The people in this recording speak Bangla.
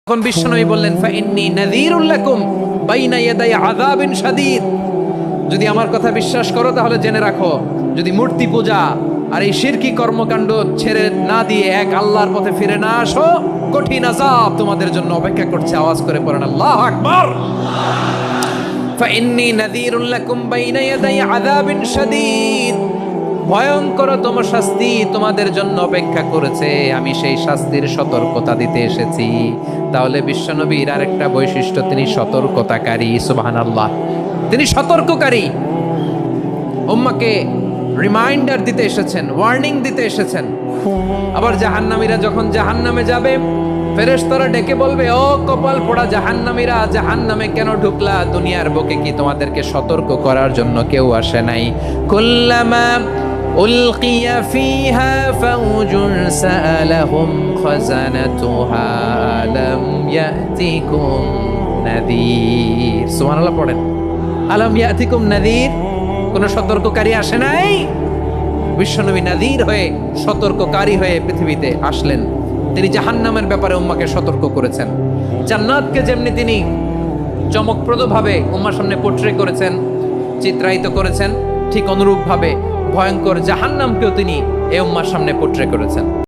তখন বিশ্বনবী বললেন ফাইন্নী নাযীরুল লাকুম বাইনা ইয়াদাই আযাবিন শাদীদ। যদি আমার কথা বিশ্বাস করো তাহলে জেনে রাখো, যদি মূর্তি পূজা আর এই শিরকি কর্মকাণ্ড ছেড়ে না দিয়ে এক আল্লাহর পথে ফিরে না আসো, কঠিন আযাব তোমাদের জন্য অপেক্ষা করছে। আওয়াজ করে পড়েন আল্লাহু আকবার। ফাইন্নী নাযীরুল লাকুম বাইনা ইয়াদাই আযাবিন শাদীদ। ভয়ঙ্করতম শাস্তি তোমাদের জন্য অপেক্ষা করেছে, আমি সেই শাস্তির সতর্কতা দিতে এসেছি। তাহলে বিশ্বনবীর আরেকটা বৈশিষ্ট্য, তিনি সতর্কতাকারী। সুবহানাল্লাহ, তিনি সতর্ককারী। উম্মাহকে রিমাইন্ডার দিতে এসেছেন, ওয়ার্নিং দিতে এসেছেন। আবার জাহান্নামীরা যখন জাহান্নামে যাবে, ফেরেশতারা ডেকে বলবে, ও কপাল পোড়া জাহান্নামীরা, জাহান্নামে কেন ঢুকলা? দুনিয়ার বুকে কি তোমাদেরকে সতর্ক করার জন্য কেউ আসে নাই? কুল্লামা উলকিয়া ফিহা ফাউজুন সাআলাহুম খাজানাতুহা আলাম ইয়াতিকুম নাযীর। সুবহানাল্লাহ পড়েন, আলাম ইয়াতিকুম নাযীর। কোন সতর্ককারী আসে নাই? বিশ্বনবী নাযীর হয়ে, সতর্ককারী হয়ে পৃথিবীতে আসলেন। তিনি জাহান্নামের ব্যাপারে উম্মাকে সতর্ক করেছেন। জান্নাতকে যেমনি তিনি চমকপ্রদভাবে উম্মার সামনে পোট্রে করেছেন, চিত্রায়িত করেছেন, ঠিক অনুরূপভাবে ভয়ঙ্কর জাহান্নামকেও তিনি এই উম্মার সামনে পোট্রে করেছেন।